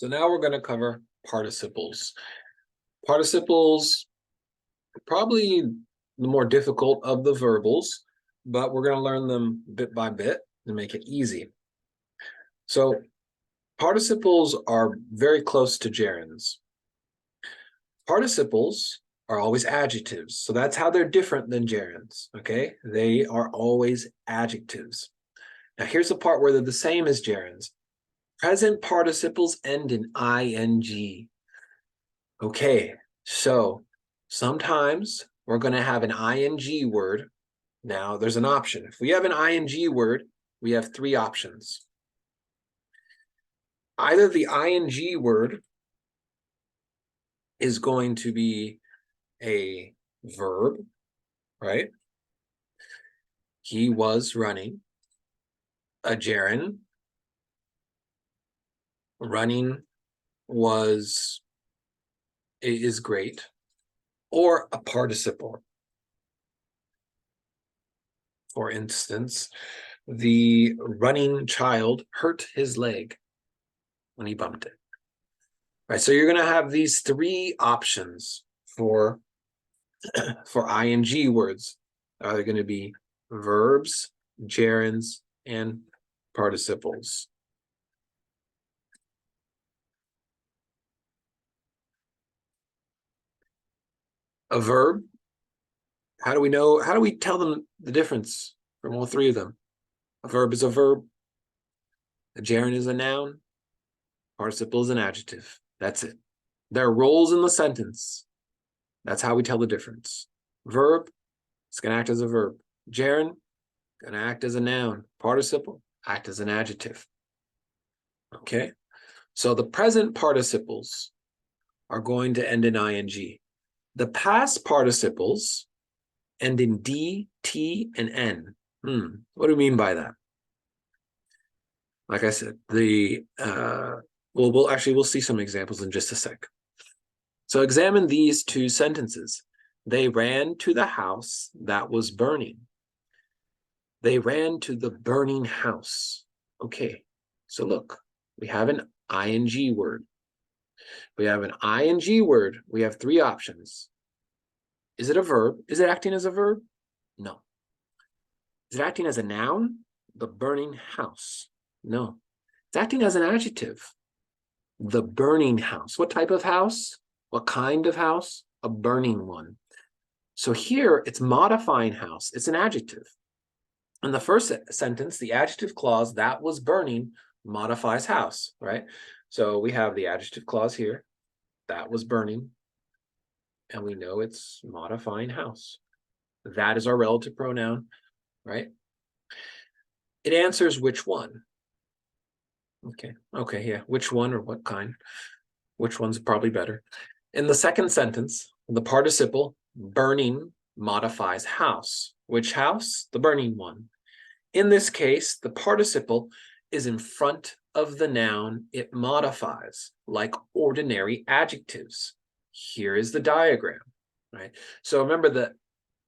So now we're going to cover participles. Participles are probably the more difficult of the verbals, but we're going to learn them bit by bit and make it easy. So participles are very close to gerunds. Participles are always adjectives, so that's how they're different than gerunds, okay? They are always adjectives. Now here's the part where they're the same as gerunds. Present participles end in ing. Okay, so sometimes we're going to have an ing word. Now there's an option. If we have an ing word, we have three options. Either the ing word is going to be a verb, right? He was running. A gerund. Running is great. Or a participle. For instance, the running child hurt his leg when he bumped it. Right, so you're going to have these three options for ing words. Are they going to be verbs, gerunds, and participles? A verb, how do we tell them the difference from all three of them? A verb is a verb, a gerund is a noun, participle is an adjective. That's it. Their roles in the sentence. That's how we tell the difference. Verb, it's going to act as a verb. Gerund, going to act as a noun. Participle, act as an adjective. Okay, so the present participles are going to end in ing. The past participles end in D, T, and N. What do we mean by that? Like I said, we'll see some examples in just a sec. So examine these two sentences. They ran to the house that was burning. They ran to the burning house. Okay, so look, we have an ing word. We have an ing word. We have three options. Is it a verb? Is it acting as a verb? No. Is it acting as a noun? The burning house. No. It's acting as an adjective. The burning house. What type of house? What kind of house? A burning one. So here it's modifying house. It's an adjective. In the first sentence, the adjective clause that was burning modifies house, right? So we have the adjective clause here. That was burning. And we know it's modifying house. That is our relative pronoun, right? It answers which one. Okay, yeah. Which one or what kind? Which one's probably better? In the second sentence, the participle burning modifies house. Which house? The burning one. In this case, the participle is in front of the noun it modifies, like ordinary adjectives. Here is the diagram, right? So remember that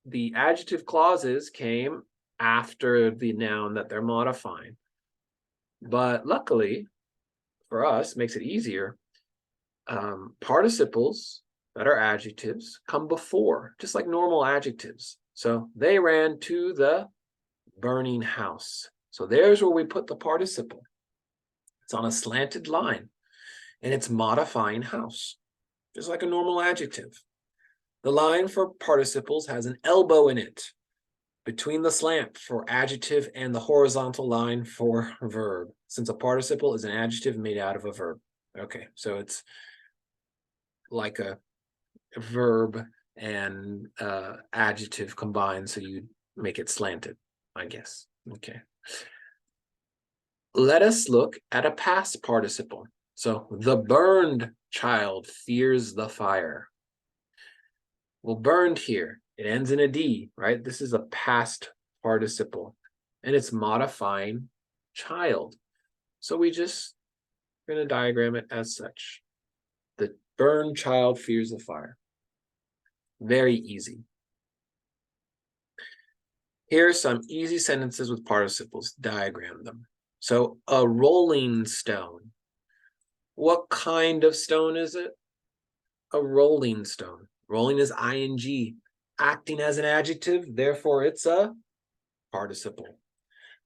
the adjective clauses came after the noun that they're modifying. But luckily for us, makes it easier, participles that are adjectives come before, just like normal adjectives. So they ran to the burning house. So there's where we put the participle. It's on a slanted line, and it's modifying house, just like a normal adjective. The line for participles has an elbow in it between the slant for adjective and the horizontal line for verb, since a participle is an adjective made out of a verb. Okay, so it's like a verb and adjective combined, so you make it slanted, I guess. Okay. Let us look at a past participle. So the burned child fears the fire. Well, burned here, it ends in a D, right? This is a past participle, and it's modifying child. So we're going to diagram it as such. The burned child fears the fire. Very easy. Here are some easy sentences with participles. Diagram them. So a rolling stone. What kind of stone is it? A rolling stone. Rolling is ing, acting as an adjective, therefore it's a participle.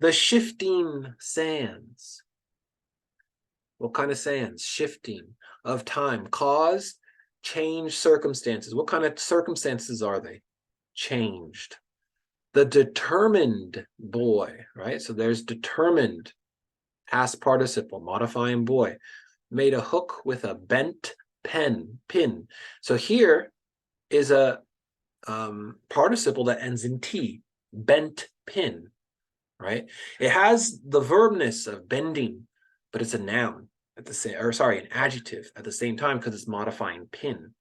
The shifting sands. What kind of sands? Shifting of time. Cause, change circumstances. What kind of circumstances are they? Changed. The determined boy, right? So there's determined, past participle, modifying boy, made a hook with a bent pin. So here is a participle that ends in T, bent pin, right? It has the verbness of bending, but it's a noun at the same, or sorry, an adjective at the same time because it's modifying pin.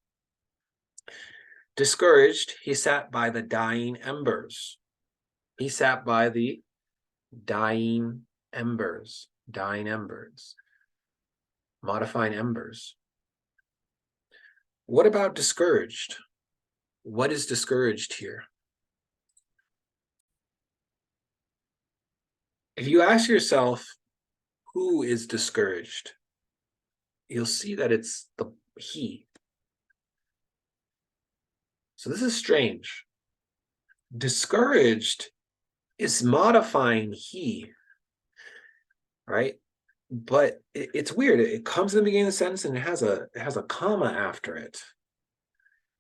Discouraged, he sat by the dying embers. He sat by the dying embers, modifying embers. What about discouraged? What is discouraged here? If you ask yourself, who is discouraged? You'll see that it's the he. So this is strange. Discouraged is modifying he, right? But it's weird. It comes in the beginning of the sentence and it has a comma after it.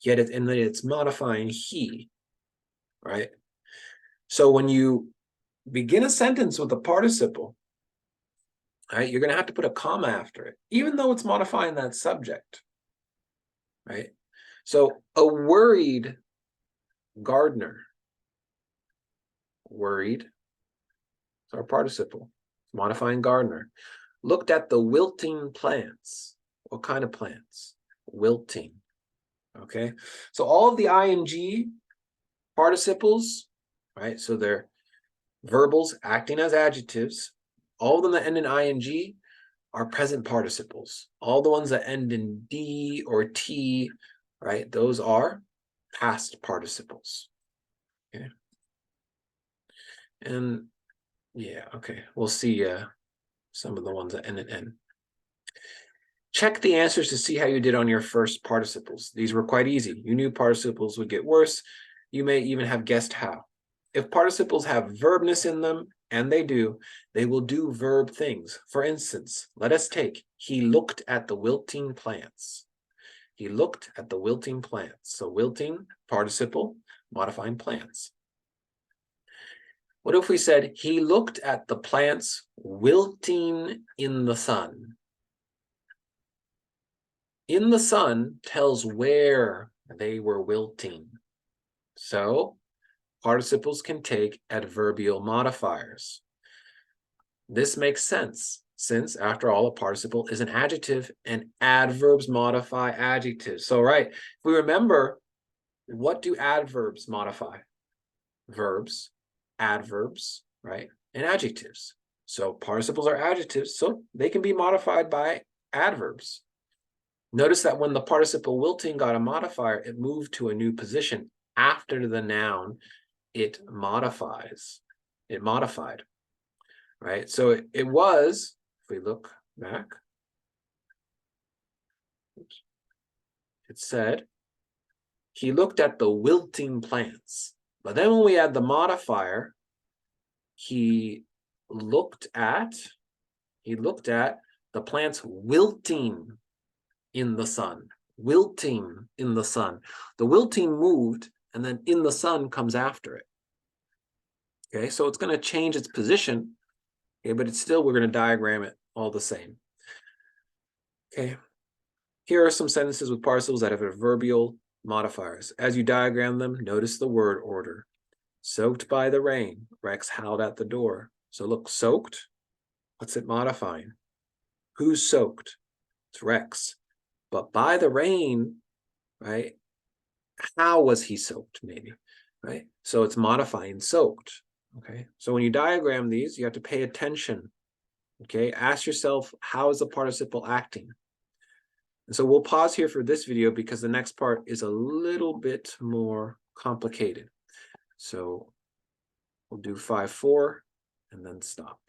Yet it's modifying he, right? So when you begin a sentence with a participle, right, you're going to have to put a comma after it, even though it's modifying that subject, right? So a worried gardener, worried, so our participle, modifying gardener, looked at the wilting plants. What kind of plants? Wilting, okay? So all of the ing participles, right, so they're verbals acting as adjectives. All of them that end in ing are present participles. All the ones that end in D or T, right, those are past participles. Okay. And yeah, okay, we'll see some of the ones that end in N. Check the answers to see how you did on your first participles. These were quite easy. You knew participles would get worse. You may even have guessed how. If participles have verbness in them, and they do, they will do verb things. For instance, let us take, he looked at the wilting plants. He looked at the wilting plants. So wilting, participle, modifying plants. What if we said, he looked at the plants wilting in the sun? In the sun tells where they were wilting. So participles can take adverbial modifiers. This makes sense, since after all, a participle is an adjective and adverbs modify adjectives. So, right, if we remember, what do adverbs modify? Verbs, adverbs, right, and adjectives. So participles are adjectives, so they can be modified by adverbs. Notice that when the participle wilting got a modifier, it moved to a new position after the noun it modifies. It modified, right? So it was, if we look back, it said, he looked at the wilting plants. But then when we add the modifier, he looked at the plants wilting in the sun. Wilting in the sun. The wilting moved, and then in the sun comes after it. Okay, so it's going to change its position, okay, but it's still, we're going to diagram it all the same. Okay, here are some sentences with participles that have adverbial modifiers. As you diagram them, notice the word order. Soaked by the rain, Rex howled at the door. So look, soaked, what's it modifying? Who's soaked? It's Rex. But by the rain, right, how was he soaked, maybe, right? So it's modifying soaked. Okay, so when you diagram these, you have to pay attention. Okay, ask yourself, how is the participle acting? And so we'll pause here for this video because the next part is a little bit more complicated. So we'll do 5-4 and then stop.